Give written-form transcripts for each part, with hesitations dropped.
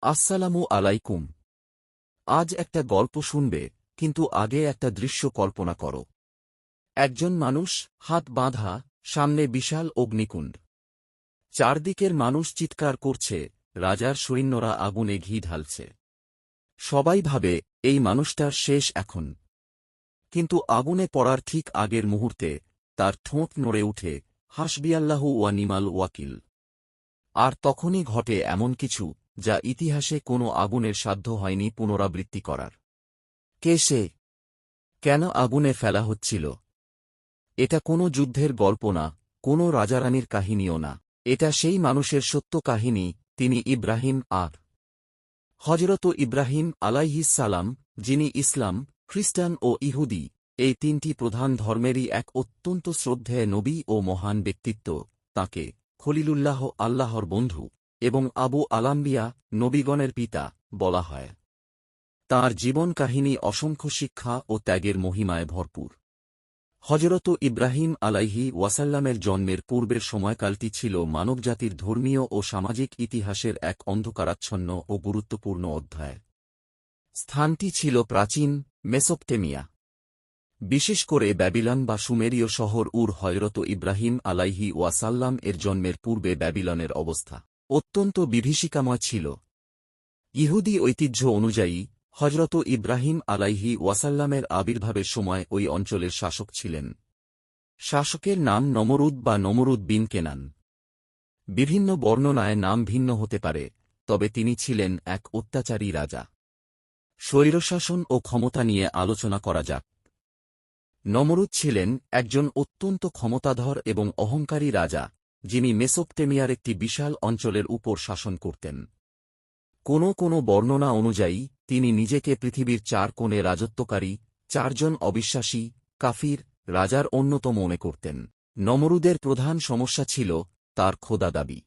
আসসালামু আলাইকুম। আজ একটা গল্প শুনবে, কিন্তু আগে একটা দৃশ্য কল্পনা করো। একজন মানুষ, হাত বাঁধা, সামনে বিশাল অগ্নিকুণ্ড। চারদিকের মানুষ চিৎকার করছে, রাজার সৈন্যরা আগুনে ঘি ঢালছে। সবাই ভাবে এই মানুষটার শেষ এখন। কিন্তু আগুনে পড়ার ঠিক আগের মুহূর্তে তার ঠোঁট নড়ে উঠে, হাসবিয়াল্লাহু ওয়া নিমাল ওয়াকিল। আর তখনই ঘটে এমন কিছু যা ইতিহাসে কোনো আগুনের সাধ্য হয়নি পুনরাবৃত্তি করার। কে সে? কেন আগুনে ফেলা হচ্ছিল? এটা কোনো যুদ্ধের গল্প না, কোনো রাজারানীর কাহিনীও না। এটা সেই মানুষের সত্য কাহিনী, তিনি ইব্রাহিম হজরত ইব্রাহিম আলাইহিস সালাম, যিনি ইসলাম, খ্রিস্টান ও ইহুদি এই তিনটি প্রধান ধর্মেরই এক অত্যন্ত শ্রদ্ধেয় নবী ও মহান ব্যক্তিত্ব। তাঁকে খলিলুল্লাহ, আল্লাহর বন্ধু, এবং আবু আলাম্বিয়া, নবীগণের পিতা বলা হয়। তাঁর জীবন কাহিনী অসংখ্য শিক্ষা ও ত্যাগের মহিমায় ভরপুর। হজরত ইব্রাহিম আলাইহি ওয়াসাল্লামের জন্মের পূর্বের সময়কালটি ছিল মানবজাতির ধর্মীয় ও সামাজিক ইতিহাসের এক অন্ধকারাচ্ছন্ন ও গুরুত্বপূর্ণ অধ্যায়। স্থানটি ছিল প্রাচীন মেসোপটেমিয়া, বিশেষ করে ব্যাবিলন বা সুমেরীয় শহর হজরত ইব্রাহিম আলাইহি ওয়াসাল্লাম এর জন্মের পূর্বে ব্যাবিলনের অবস্থা অত্যন্ত বিভীষিকাময় ছিল। ইহুদি ঐতিহ্য অনুযায়ী হজরত ইব্রাহিম আলাইহি ওয়াসাল্লামের আবির্ভাবের সময় ওই অঞ্চলের শাসক ছিলেন। শাসকের নাম নমরুদ বা নমরুদ বিন কেনান। বিভিন্ন বর্ণনায় নাম ভিন্ন হতে পারে, তবে তিনি ছিলেন এক অত্যাচারী রাজা। স্বৈরশাসন ও ক্ষমতা নিয়ে আলোচনা করা যাক। নমরুদ ছিলেন একজন অত্যন্ত ক্ষমতাধর এবং অহংকারী রাজা, যিনি মেসোপটেমিয়ার একটি বিশাল অঞ্চলের উপর শাসন করতেন। কোনো বর্ণনা অনুযায়ী তিনি নিজেকে পৃথিবীর 4 কোণে রাজত্বকারী, 4 জন অবিশ্বাসী, কাফির রাজার অন্যতম মনে করতেন। নমরুদের প্রধান সমস্যা ছিল তার খোদা দাবি।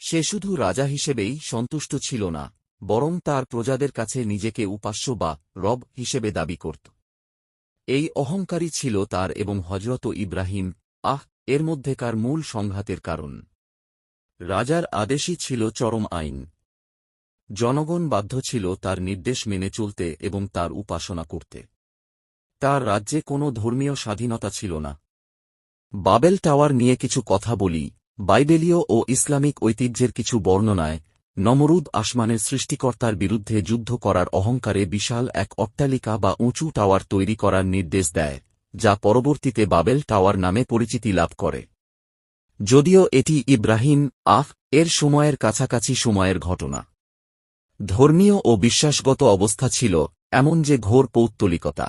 সে শুধু রাজা হিসেবেই সন্তুষ্ট ছিল না, বরং তার প্রজাদের কাছে নিজেকে উপাস্য বা রব হিসেবে দাবি করত। এই অহংকারী ছিল তার এবং হজরত ইব্রাহিম এর মধ্যেকার মূল সংঘাতের কারণ। রাজার আদেশই ছিল চরম আইন। জনগণ বাধ্য ছিল তার নির্দেশ মেনে চলতে এবং তার উপাসনা করতে। তার রাজ্যে কোনো ধর্মীয় স্বাধীনতা ছিল না। বাবেল টাওয়ার নিয়ে কিছু কথা বলি। বাইবেলীয় ও ইসলামিক ঐতিহ্যের কিছু বর্ণনায় নমরুদ আসমানের সৃষ্টিকর্তার বিরুদ্ধে যুদ্ধ করার অহংকারে বিশাল এক অট্টালিকা বা উঁচু টাওয়ার তৈরি করার নির্দেশ দেয়, যা পরবর্তীতে বাবেল টাওয়ার নামে পরিচিতি লাভ করে। যদিও এটি ইব্রাহিম এর সময়ের কাছাকাছি সময়ের ঘটনা। ধর্মীয় ও বিশ্বাসগত অবস্থা ছিল এমন যে ঘোর পৌত্তলিকতা।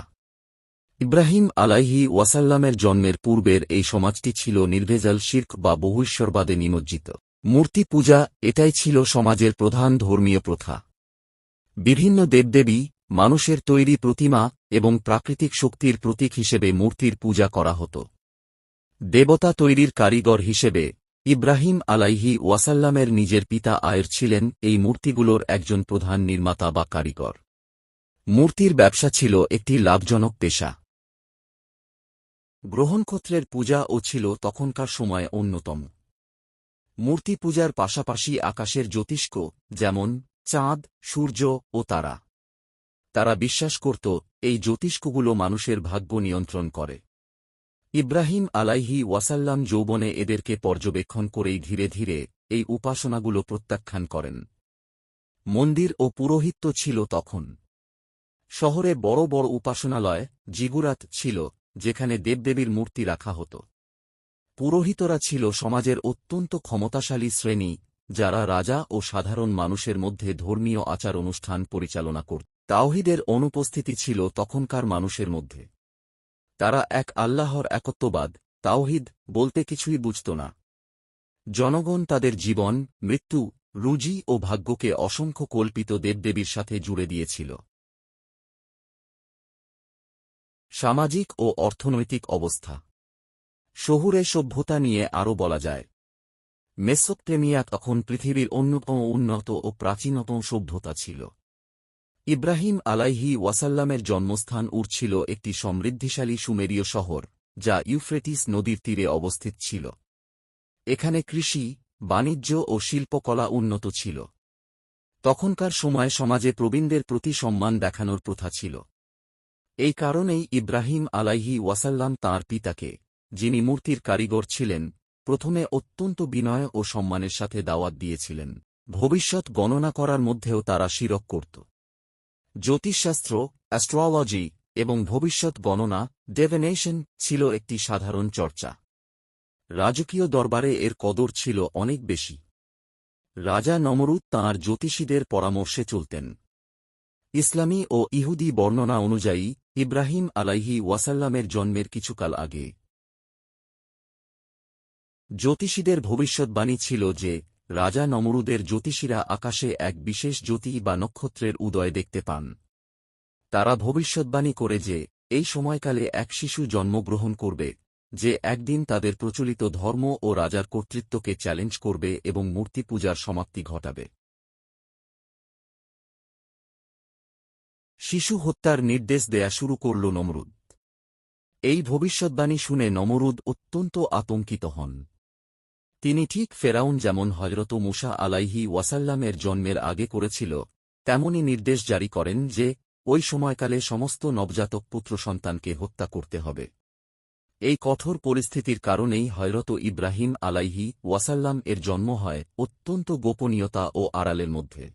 ইব্রাহিম আলাইহি ওয়াসাল্লামের জন্মের পূর্বের এই সমাজটি ছিল নির্ভেজাল শিরক বা বহুঈশ্বরবাদে নিমজ্জিত। মূর্তি পূজা এটাই ছিল সমাজের প্রধান ধর্মীয় প্রথা। বিভিন্ন দেবদেবী, মানুষের তৈরি প্রতিমা এবং প্রাকৃতিক শক্তির প্রতীক হিসেবে মূর্তির পূজা করা হতো। দেবতা তৈরির কারিগর হিসেবে ইব্রাহিম আলাইহি ওয়াসাল্লামের নিজের পিতা ছিলেন এই মূর্তিগুলোর একজন প্রধান নির্মাতা বা কারিগর। মূর্তির ব্যবসা ছিল একটি লাভজনক পেশা। গ্রহণক্ষত্রের পূজাও ছিল তখনকার সময়ে অন্যতম। মূর্তি পূজার পাশাপাশি আকাশের জ্যোতিষ্ক, যেমন চাঁদ, সূর্য ও তারা বিশ্বাস করত এই জ্যোতিষ্কগুলো মানুষের ভাগ্য নিয়ন্ত্রণ করে। ইব্রাহিম আলাইহি ওয়াসাল্লাম যৌবনে এদেরকে পর্যবেক্ষণ করেই ধীরে ধীরে এই উপাসনাগুলো প্রত্যাখ্যান করেন। মন্দির ও পুরোহিত্য ছিল তখন। শহরে বড় বড় উপাসনালয়, জিগুরাত ছিল, যেখানে দেবদেবীর মূর্তি রাখা হতো। পুরোহিতরা ছিল সমাজের অত্যন্ত ক্ষমতাশালী শ্রেণী, যারা রাজা ও সাধারণ মানুষের মধ্যে ধর্মীয় আচার অনুষ্ঠান পরিচালনা করত। তাওহীদের অনুপস্থিতি ছিল তখনকার মানুষের মধ্যে। তারা এক আল্লাহর একত্ববাদ, তাওহীদ বলতে কিছুই বুঝত না। জনগণ তাদের জীবন, মৃত্যু, রুজি ও ভাগ্যকে অসংখ্য কল্পিত দেবদেবীর সাথে জুড়ে দিয়েছিল। সামাজিক ও অর্থনৈতিক অবস্থা। শহুরে সভ্যতা নিয়ে আরও বলা যায়। মেসোপটেমিয়া তখন পৃথিবীর অন্যতম উন্নত ও প্রাচীনতম সভ্যতা ছিল। ইব্রাহিম আলাইহি ওয়াসাল্লামের জন্মস্থান ছিল একটি সমৃদ্ধিশালী সুমেরীয় শহর, যা ইউফ্রেটিস নদীর তীরে অবস্থিত ছিল। এখানে কৃষি, বাণিজ্য ও শিল্পকলা উন্নত ছিল। তখনকার সময় সমাজে প্রবীণদের প্রতি সম্মান দেখানোর প্রথা ছিল। এই কারণেই ইব্রাহিম আলাইহি ওয়াসাল্লাম তাঁর পিতাকে, যিনি মূর্তির কারিগর ছিলেন, প্রথমে অত্যন্ত বিনয় ও সম্মানের সাথে দাওয়াত দিয়েছিলেন। ভবিষ্যৎ গণনা করার মধ্যেও তারা শিরক করত। জ্যোতিষশাস্ত্র, অ্যাস্ট্রোলজি এবং ভবিষ্যৎ গণনা, ডিভিনেশন ছিল একটি সাধারণ চর্চা। রাজকীয় দরবারে এর কদর ছিল অনেক বেশি। রাজা নমরুদ তাঁর জ্যোতিষীদের পরামর্শে চলতেন। ইসলামী ও ইহুদি বর্ণনা অনুযায়ী ইব্রাহিম আলাইহি ওয়াসাল্লামের জন্মের কিছুকাল আগে জ্যোতিষীদের ভবিষ্যদ্বাণী ছিল যে রাজা নমরুদের জ্যোতিষীরা আকাশে এক বিশেষ জ্যোতি বা নক্ষত্রের উদয় দেখতে পান। তারা ভবিষ্যদ্বাণী করে যে এই সময়কালে এক শিশু জন্মগ্রহণ করবে, যে একদিন তাদের প্রচলিত ধর্ম ও রাজার কর্তৃত্বকে চ্যালেঞ্জ করবে এবং মূর্তি পূজার সমাপ্তি ঘটাবে। শিশু হত্যার নির্দেশ দেয়া শুরু করল নমরুদ। এই ভবিষ্যদ্বাণী শুনে নমরুদ অত্যন্ত আতঙ্কিত হন। তিনি ঠিক ফেরাউন যেমন হযরত মূসা আলাইহি ওয়াসাল্লামের জন্মের আগে করেছিল, তেমনি নির্দেশ জারি করেন যে ওই সময়কালে সমস্ত নবজাতক পুত্র সন্তানকে হত্যা করতে হবে। এই কঠোর পরিস্থিতির কারণেই হযরত ইব্রাহিম আলাইহি ওয়াসাল্লাম এর জন্ম হয় অত্যন্ত গোপনীয়তা ও আড়ালের মধ্যে।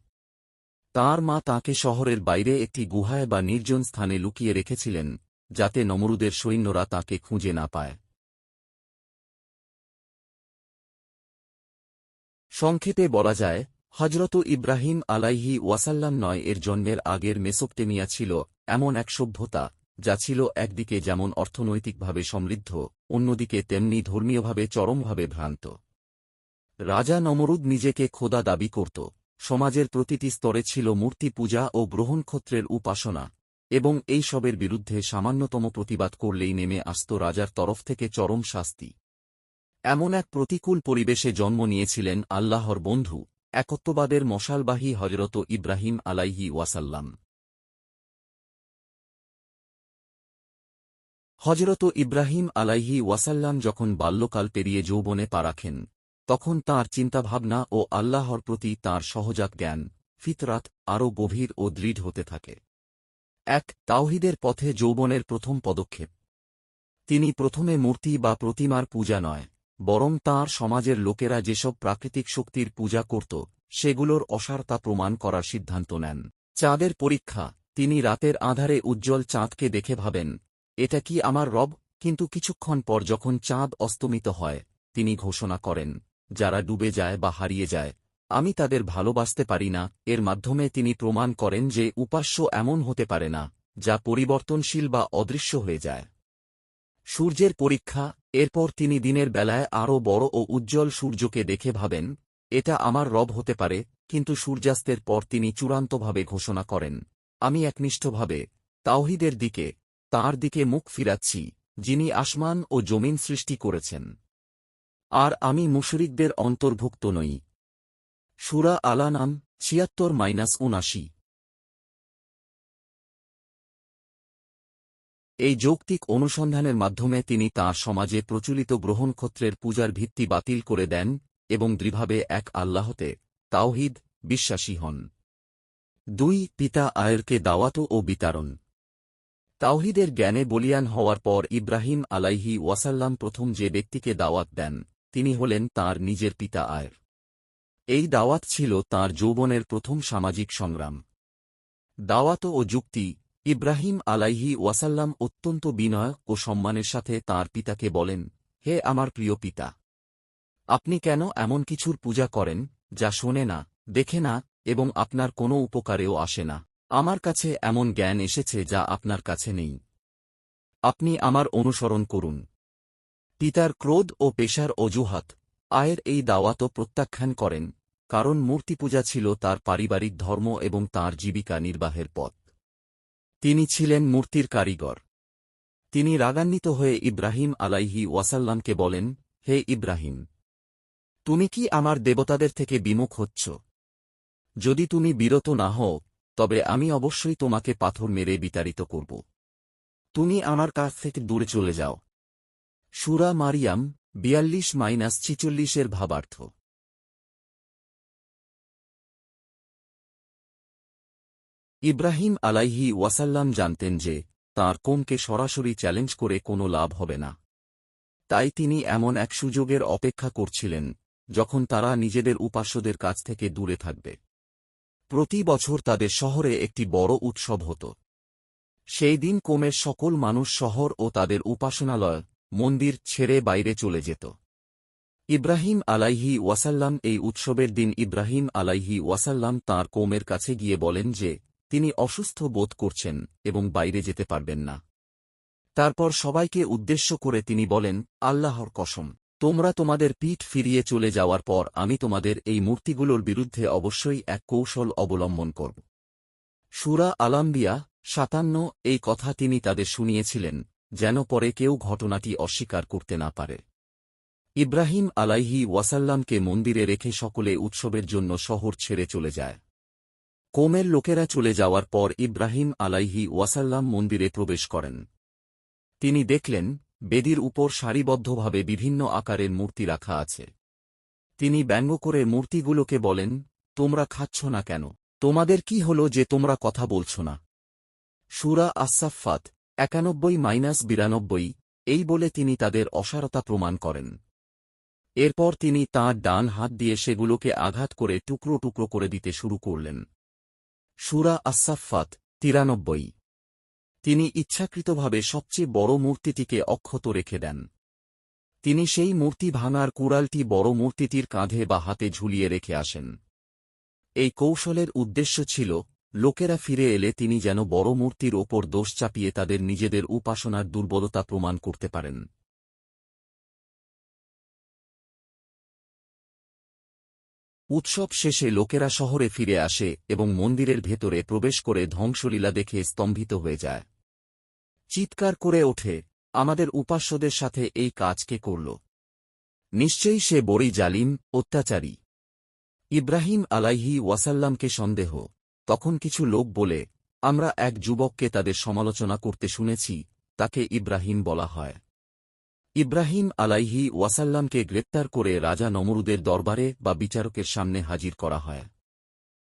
তাঁর মা তাঁকে শহরের বাইরে একটি গুহায় বা নির্জন স্থানে লুকিয়ে রেখেছিলেন, যাতে নমরুদের সৈন্যরা তাঁকে খুঁজে না পায়। সংক্ষেপে বলা যায়, হযরত ইব্রাহিম আলাইহি ওয়াসাল্লাম এর জন্মের আগের মেসোপটেমিয়া ছিল এমন এক সভ্যতা, যা ছিল একদিকে যেমন অর্থনৈতিকভাবে সমৃদ্ধ, অন্যদিকে তেমনি ধর্মীয়ভাবে চরমভাবে ভ্রান্ত। রাজা নমরুদ নিজেকে খোদা দাবি করত। সমাজের প্রতিটি স্তরে ছিল মূর্তি পূজা ও গ্রহণক্ষত্রের উপাসনা, এবং এই সবের বিরুদ্ধে সামান্যতম প্রতিবাদ করলেই নেমে আসত রাজার তরফ থেকে চরম শাস্তি। এমন এক প্রতিকূল পরিবেশে জন্ম নিয়েছিলেন আল্লাহর বন্ধু, একত্ববাদের মশালবাহী হযরত ইব্রাহিম আলাইহি ওয়াসাল্লাম। হযরত ইব্রাহিম আলাইহি ওয়াসাল্লাম যখন বাল্যকাল পেরিয়ে যৌবনে পা রাখেন, তখন তাঁর চিন্তাভাবনা ও আল্লাহর প্রতি তাঁর সহজাত জ্ঞান, ফিতরাত আরও গভীর ও দৃঢ় হতে থাকে। এক তাওহীদের পথে যৌবনের প্রথম পদক্ষেপ। তিনি প্রথমে মূর্তি বা প্রতিমার পূজা নয়, বরং তাঁর সমাজের লোকেরা যেসব প্রাকৃতিক শক্তির পূজা করত, সেগুলোর অসারতা প্রমাণ করার সিদ্ধান্ত নেন। চাঁদের পরীক্ষা। তিনি রাতের আঁধারে উজ্জ্বল চাঁদকে দেখে ভাবেন, এটা কি আমার রব? কিন্তু কিছুক্ষণ পর যখন চাঁদ অস্তমিত হয়, তিনি ঘোষণা করেন, যারা ডুবে যায় বা হারিয়ে যায়, আমি তাদের ভালোবাসতে পারি না। এর মাধ্যমে তিনি প্রমাণ করেন যে উপাস্য এমন হতে পারে না, যা পরিবর্তনশীল বা অদৃশ্য হয়ে যায়। সূর্যের পরীক্ষা। এরপর তিনি দিনের বেলায় আরও বড় ও উজ্জ্বল সূর্যকে দেখে ভাবেন, এটা আমার রব হতে পারে। কিন্তু সূর্যাস্তের পর তিনি চূড়ান্তভাবে ঘোষণা করেন, আমি একনিষ্ঠভাবে তাওহীদের দিকে, তাঁর দিকে মুখ ফিরাচ্ছি, যিনি আসমান ও জমিন সৃষ্টি করেছেন। আর আমি মুশরিকদের অন্তর্ভুক্ত নই। সূরা আল-আনআম ৭৬-৭৯। এই যৌক্তিক অনুসন্ধানের মাধ্যমে তিনি তাঁর সমাজে প্রচলিত গ্রহণক্ষত্রের পূজার ভিত্তি বাতিল করে দেন এবং দৃঢ়ভাবে এক আল্লাহতে, তাওহীদ, বিশ্বাসী হন। ২. পিতা আয়েরকে দাওয়াত ও বিতাড়ন। তাওহীদের জ্ঞানে বলীয়ান হওয়ার পর ইব্রাহিম আলাইহি ওয়াসাল্লাম প্রথম যে ব্যক্তিকে দাওয়াত দেন, তিনি হলেন তাঁর নিজের পিতা আয়ের। এই দাওয়াত ছিল তাঁর যৌবনের প্রথম সামাজিক সংগ্রাম। দাওয়াত ও যুক্তি। ইব্রাহিম আলাইহি ওয়াসাল্লাম অত্যন্ত বিনয় ও সম্মানের সাথে তাঁর পিতাকে বলেন, হে আমার প্রিয় পিতা! আপনি কেন এমন কিছুর পূজা করেন, যা শোনে না, দেখে না এবং আপনার কোনো উপকারেও আসে না? আমার কাছে এমন জ্ঞান এসেছে যা আপনার কাছে নেই। আপনি আমার অনুসরণ করুন। পিতার ক্রোধ ও পেশার অজুহাত। আয়ের এই দাওয়াতও প্রত্যাখ্যান করেন, কারণ মূর্তিপূজা ছিল তার পারিবারিক ধর্ম এবং তাঁর জীবিকা নির্বাহের পথ। তিনি ছিলেন মূর্তির কারিগর। তিনি রাগান্বিত হয়ে ইব্রাহিম আলাইহি ওয়াসাল্লামকে বলেন, হে ইব্রাহিম! তুমি কি আমার দেবতাদের থেকে বিমুখ হচ্ছ? যদি তুমি বিরত না হও, তবে আমি অবশ্যই তোমাকে পাথর মেরে বিতাড়িত করব। তুমি আমার কাছ থেকে দূরে চলে যাও। সূরা মারিয়াম ৪২-৪৬ এর ভাবার্থ। ইব্রাহিম আলাইহি ওয়াসাল্লাম জানতেন যে তাঁর কওমকে সরাসরি চ্যালেঞ্জ করে কোনো লাভ হবে না। তাই তিনি এমন এক সুযোগের অপেক্ষা করছিলেন যখন তারা নিজেদের উপাস্যদের কাছ থেকে দূরে থাকবে। প্রতি বছর তাদের শহরে একটি বড় উৎসব হতো। সেই দিন কওমের সকল মানুষ শহর ও তাদের উপাসনালয়, মন্দির ছেড়ে বাইরে চলে যেত। ইব্রাহিম আলাইহি ওয়াসাল্লাম এই উৎসবের দিন ইব্রাহিম আলাইহি ওয়াসাল্লাম তাঁর কওমের কাছে গিয়ে বলেন যে তিনি অসুস্থ বোধ করছেন এবং বাইরে যেতে পারবেন না। তারপর সবাইকে উদ্দেশ্য করে তিনি বলেন, আল্লাহর কসম, তোমরা তোমাদের পিঠ ফিরিয়ে চলে যাওয়ার পর আমি তোমাদের এই মূর্তিগুলোর বিরুদ্ধে অবশ্যই এক কৌশল অবলম্বন করব। সূরা আল-আম্বিয়া ৫৭। এই কথা তিনি তাদের শুনিয়েছিলেন যেন পরে কেউ ঘটনাটি অস্বীকার করতে না পারে। ইব্রাহিম আলাইহি ওয়াসাল্লামকে মন্দিরে রেখে সকলে উৎসবের জন্য শহর ছেড়ে চলে যায়। কওমের লোকেরা চলে যাওয়ার পর ইব্রাহিম আলাইহি ওয়াসাল্লাম মন্দিরে প্রবেশ করেন। তিনি দেখলেন বেদির উপর সারিবদ্ধভাবে বিভিন্ন আকারের মূর্তি রাখা আছে। তিনি ব্যঙ্গ করে মূর্তিগুলোকে বলেন, তোমরা খাচ্ছ না কেন? তোমাদের কি হল যে তোমরা কথা বলছ না? সূরা আস-সাফফাত ৯১-৯২। এই বলে তিনি তাদের অসারতা প্রমাণ করেন। এরপর তিনি তাঁর ডান হাত দিয়ে সেগুলোকে আঘাত করে টুকরো টুকরো করে দিতে শুরু করলেন। সূরা আস-সাফফাত ৯৩। তিনি ইচ্ছাকৃতভাবে সবচেয়ে বড় মূর্তিটিকে অক্ষত রেখে দেন। তিনি সেই মূর্তি ভাঙার কুড়ালটি বড় মূর্তিটির কাঁধে বা হাতে ঝুলিয়ে রেখে আসেন। এই কৌশলের উদ্দেশ্য ছিল লোকেরা ফিরে এলে তিনি যেন বড় মূর্তির ওপর দোষ চাপিয়ে তাদের নিজেদের উপাসনার দুর্বলতা প্রমাণ করতে পারেন। উৎসব শেষে লোকেরা শহরে ফিরে আসে এবং মন্দিরের ভেতরে প্রবেশ করে ধ্বংসলীলা দেখে স্তম্ভিত হয়ে যায়। চিৎকার করে ওঠে, আমাদের উপাস্যদের সাথে এই কাজ কে করল? নিশ্চয়ই সে বড়ই জালিম, অত্যাচারী। ইব্রাহিম আলাইহি ওয়াসাল্লামকে সন্দেহ। তখন কিছু লোক বলে, আমরা এক যুবককে তাদের সমালোচনা করতে শুনেছি, তাকে ইব্রাহিম বলা হয়। ইব্রাহিম আলাইহি ওয়াসাল্লামকে গ্রেপ্তার করে রাজা নমরুদের দরবারে বা বিচারকের সামনে হাজির করা হয়।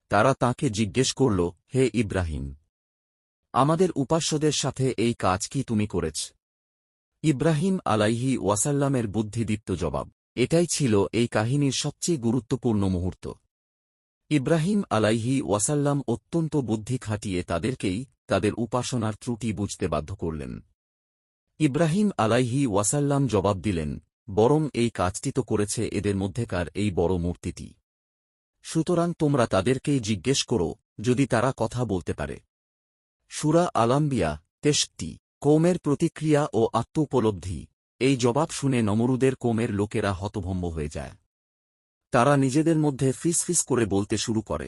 তারা তাঁকে জিজ্ঞেস করল, হে ইব্রাহিম, আমাদের উপাস্যদের সাথে এই কাজ কি তুমি করেছ? ইব্রাহিম আলাইহি ওয়াসাল্লামের বুদ্ধিদীপ্ত জবাব। এটাই ছিল এই কাহিনীর সবচেয়ে গুরুত্বপূর্ণ মুহূর্ত। ইব্রাহিম আলাইহি ওয়াসাল্লাম অত্যন্ত বুদ্ধি খাটিয়ে তাদেরকেই তাদের উপাসনার ত্রুটি বুঝতে বাধ্য করলেন। ইব্রাহিম আলাইহি ওয়াসাল্লাম জবাব দিলেন, বরং এই কাজটি তো করেছে এদের মধ্যেকার এই বড় মূর্তিটি। সুতরাং তোমরা তাদেরকেই জিজ্ঞেস করো যদি তারা কথা বলতে পারে। সূরা আল-আম্বিয়া ৬৩। কওমের প্রতিক্রিয়া ও আত্মোপলব্ধি। এই জবাব শুনে নমরুদের কওমের লোকেরা হতভম্ব হয়ে যায়। তারা নিজেদের মধ্যে ফিসফিস করে বলতে শুরু করে।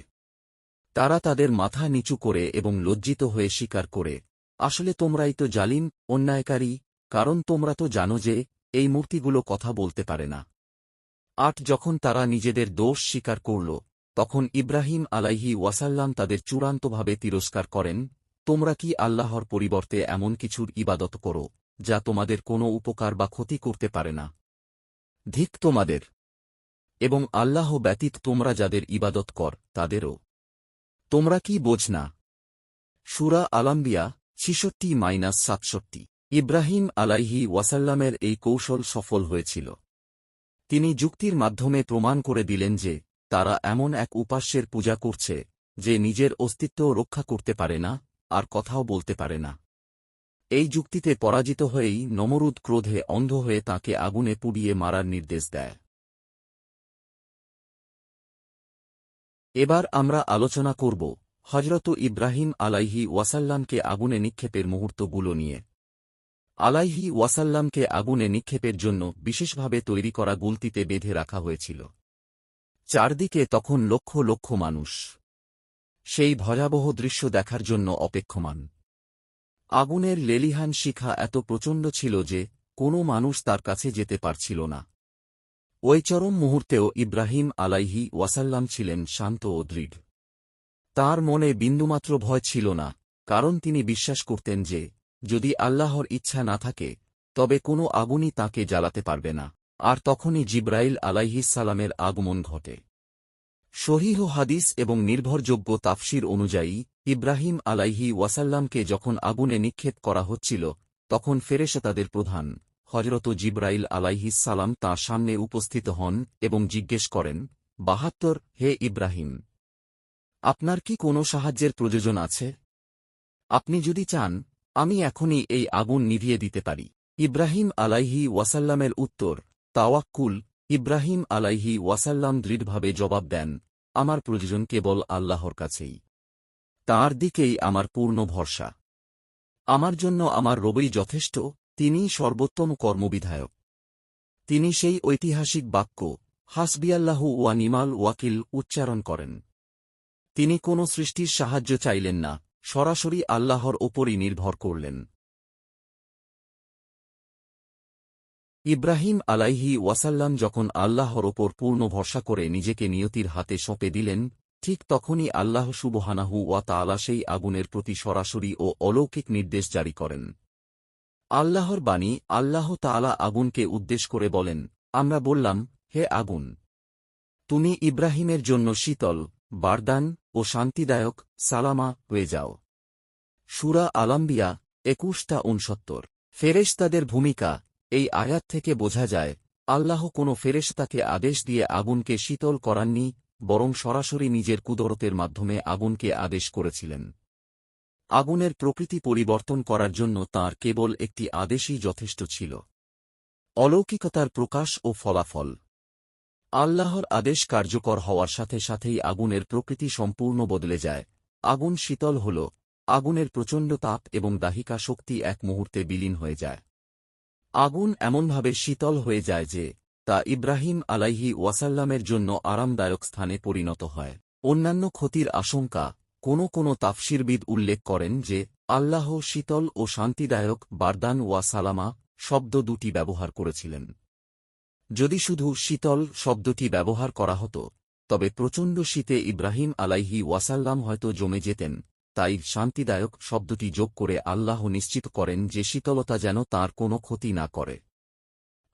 তারা তাদের মাথা নিচু করে এবং লজ্জিত হয়ে স্বীকার করে, আসলে তোমরাই তো জালিম, অন্যায়কারী, কারণ তোমরা তো জানো যে এই মূর্তিগুলো কথা বলতে পারে না। ৮ যখন তারা নিজেদের দোষ স্বীকার করল, তখন ইব্রাহিম আলাইহি ওয়াসাল্লাম তাদের চূড়ান্তভাবে তিরস্কার করেন, তোমরা কি আল্লাহর পরিবর্তে এমন কিছুর ইবাদত করো যা তোমাদের কোনো উপকার বা ক্ষতি করতে পারে না? ধিক তোমাদের! এবং আল্লাহ ব্যতীত তোমরা যাদের ইবাদত কর তাদেরও তোমরা কি বোঝ না? সূরা আল-আম্বিয়া ৬৬-৬৭। ইব্রাহিম আলাইহি ওয়াসাল্লামের এই কৌশল সফল হয়েছিল। তিনি যুক্তির মাধ্যমে প্রমাণ করে দিলেন যে তারা এমন এক উপাস্যের পূজা করছে যে নিজের অস্তিত্ব রক্ষা করতে পারে না আর কথাও বলতে পারে না। এই যুক্তিতে পরাজিত হয়েই নমরুদ ক্রোধে অন্ধ হয়ে তাঁকে আগুনে পুড়িয়ে মারার নির্দেশ দেয়। এবার আমরা আলোচনা করব হযরত ইব্রাহিম আলাইহি ওয়াসাল্লামকে আগুনে নিক্ষেপের মুহূর্তগুলো নিয়ে। আলাইহি ওয়াসাল্লামকে আগুনে নিক্ষেপের জন্য বিশেষভাবে তৈরি করা গুলতিতে বেঁধে রাখা হয়েছিল। চারদিকে তখন লক্ষ লক্ষ মানুষ সেই ভয়াবহ দৃশ্য দেখার জন্য অপেক্ষমান। আগুনের লেলিহান শিখা এত প্রচণ্ড ছিল যে কোনো মানুষ তার কাছে যেতে পারছিল না। ওই চরম মুহূর্তেও ইব্রাহিম আলাইহি ওয়াসাল্লাম ছিলেন শান্ত ও দৃঢ়। তাঁর মনে বিন্দুমাত্র ভয় ছিল না, কারণ তিনি বিশ্বাস করতেন যে যদি আল্লাহর ইচ্ছা না থাকে তবে কোনো আগুনই তাঁকে জ্বালাতে পারবে না। আর তখনই জিবরাইল আলাইহিস সালামের আগমন ঘটে। সহিহ হাদিস এবং নির্ভরযোগ্য তাফসির অনুযায়ী ইব্রাহিম আলাইহি ওয়াসাল্লামকে যখন আগুনে নিক্ষেপ করা হচ্ছিল তখন ফেরেশতাদের প্রধান হযরত জিবরাইল আলাইহিস সালাম তাঁর সামনে উপস্থিত হন এবং জিজ্ঞেস করেন, ৭২ হে ইব্রাহিম, আপনার কি কোনো সাহায্যের প্রয়োজন আছে? আপনি যদি চান আমি এখনই এই আগুন নিভিয়ে দিতে পারি। ইব্রাহিম আলাইহি ওয়াসাল্লামের উত্তর, তাওয়াক্কুল। ইব্রাহিম আলাইহি ওয়াসাল্লাম দৃঢ়ভাবে জবাব দেন, আমার প্রয়োজন কেবল আল্লাহর কাছেই। তাঁর দিকেই আমার পূর্ণ ভরসা। আমার জন্য আমার রবই যথেষ্ট, তিনিই সর্বোত্তম কর্মবিধায়ক। তিনি সেই ঐতিহাসিক বাক্য হাসবিয়াল্লাহু ওয়া নিমাল ওয়াকিল উচ্চারণ করেন। তিনি কোনো সৃষ্টির সাহায্য চাইলেন না, সরাসরি আল্লাহর ওপরই নির্ভর করলেন। ইব্রাহিম আলাইহি ওয়াসাল্লাম যখন আল্লাহর ওপর পূর্ণ ভরসা করে নিজেকে নিয়তির হাতে সঁপে দিলেন, ঠিক তখনই আল্লাহ সুবহানাহু ওয়া তাআলা সেই আগুনের প্রতি সরাসরি ও অলৌকিক নির্দেশ জারি করেন। আল্লাহর বাণী, আল্লাহ তাআলা আগুনকে উদ্দেশ করে বলেন, আমরা বললাম, হে আগুন, তুমি ইব্রাহিমের জন্য শীতল, বারদান ও শান্তিদায়ক, সালামা হয়ে যাও। সূরা আল-আম্বিয়া ২১-৬৯। ফেরেশতাদের ভূমিকা। এই আয়াত থেকে বোঝা যায়, আল্লাহ কোনো ফেরেশতাকে আদেশ দিয়ে আগুনকে শীতল করাননি, বরং সরাসরি নিজের কুদরতের মাধ্যমে আগুনকে আদেশ করেছিলেন। আগুনের প্রকৃতি পরিবর্তন করার জন্য তাঁর কেবল একটি আদেশই যথেষ্ট ছিল। অলৌকিকতার প্রকাশ ও ফলাফল। আল্লাহর আদেশ কার্যকর হওয়ার সাথে সাথেই আগুনের প্রকৃতি সম্পূর্ণ বদলে যায়। আগুন শীতল হল, আগুনের প্রচণ্ড তাপ এবং দাহিকা শক্তি এক মুহূর্তে বিলীন হয়ে যায়। আগুন এমনভাবে শীতল হয়ে যায় যে তা ইব্রাহিম আলাইহি ওয়াসাল্লামের জন্য আরামদায়ক স্থানে পরিণত হয়। অন্যান্য ক্ষতির আশঙ্কা। কোনো তাফসিরবিদ উল্লেখ করেন যে আল্লাহ শীতল ও শান্তিদায়ক, বারদান ওয়া সালামা শব্দ দুটি ব্যবহার করেছিলেন। যদি শুধু শীতল শব্দটি ব্যবহার করা হতো, তবে প্রচণ্ড শীতে ইব্রাহিম আলাইহি ওয়াসাল্লাম হয়তো জমে যেতেন। তাই শান্তিদায়ক শব্দটি যোগ করে আল্লাহ নিশ্চিত করেন যে শীতলতা যেন তাঁর কোনো ক্ষতি না করে।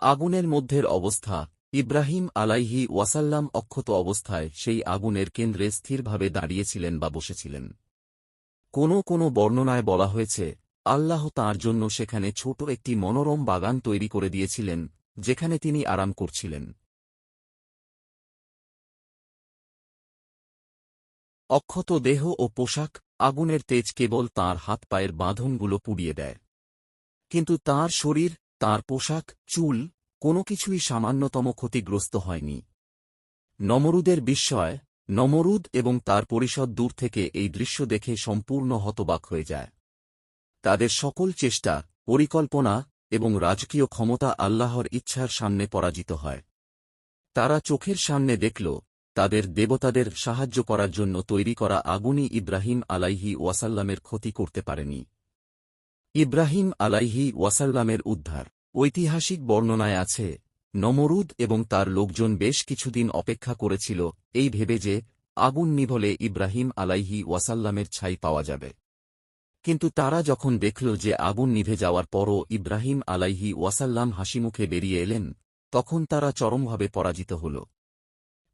আগুনের মধ্যের অবস্থা। ইব্রাহিম আলাইহি ওয়াসাল্লাম অক্ষত অবস্থায় সেই আগুনের কেন্দ্রে স্থিরভাবে দাঁড়িয়েছিলেন বা বসেছিলেন। কোনো বর্ণনায় বলা হয়েছে, আল্লাহ তাঁর জন্য সেখানে ছোট একটি মনোরম বাগান তৈরি করে দিয়েছিলেন, যেখানে তিনি আরাম করছিলেন। অক্ষত দেহ ও পোশাক। আগুনের তেজ কেবল তাঁর হাত পায়ের বাঁধনগুলো পুড়িয়ে দেয়, কিন্তু তাঁর শরীর, তাঁর পোশাক, চুল কোনো কিছুই সামান্যতম ক্ষতিগ্রস্ত হয়নি। নমরুদের বিস্ময়। নমরুদ এবং তার পরিষদ দূর থেকে এই দৃশ্য দেখে সম্পূর্ণ হতবাক হয়ে যায়। তাদের সকল চেষ্টা, পরিকল্পনা এবং রাজকীয় ক্ষমতা আল্লাহর ইচ্ছার সামনে পরাজিত হয়। তারা চোখের সামনে দেখল, তাদের দেবতাদের সাহায্য করার জন্য তৈরি করা আগুনই ইব্রাহিম আলাইহি ওয়াসাল্লামের ক্ষতি করতে পারেনি। ইব্রাহিম আলাইহি ওয়াসাল্লামের উদ্ধার। ঐতিহাসিক বর্ণনায় আছে, নমরুদ এবং তার লোকজন বেশ কিছুদিন অপেক্ষা করেছিল, এই ভেবে যে আগুন নিভলে ইব্রাহিম আলাইহি ওয়াসাল্লামের ছাই পাওয়া যাবে। কিন্তু তারা যখন দেখল যে আগুন নিভে যাওয়ার পরও ইব্রাহিম আলাইহি ওয়াসাল্লাম হাসিমুখে বেরিয়ে এলেন, তখন তারা চরমভাবে পরাজিত হল।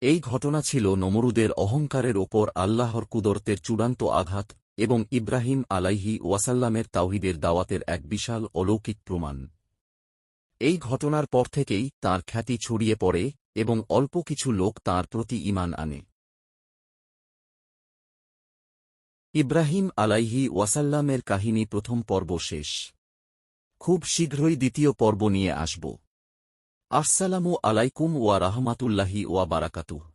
এই ঘটনা ছিল নমরুদের অহংকারের ওপর আল্লাহর কুদরতের চূড়ান্ত আঘাত এবং ইব্রাহিম আলাইহি ওয়াসাল্লামের তাওহীদের দাওয়াতের এক বিশাল অলৌকিক প্রমাণ। এই ঘটনার পর থেকেই তাঁর খ্যাতি ছড়িয়ে পড়ে এবং অল্প কিছু লোক তাঁর প্রতি ঈমান আনে। ইব্রাহিম আলাইহি ওয়াসাল্লামের কাহিনী প্রথম পর্ব শেষ। খুব শীঘ্রই দ্বিতীয় পর্ব নিয়ে আসব। আসসালামু আলাইকুম ওয়া রাহমাতুল্লাহি ওয়া বারাকাতুহু।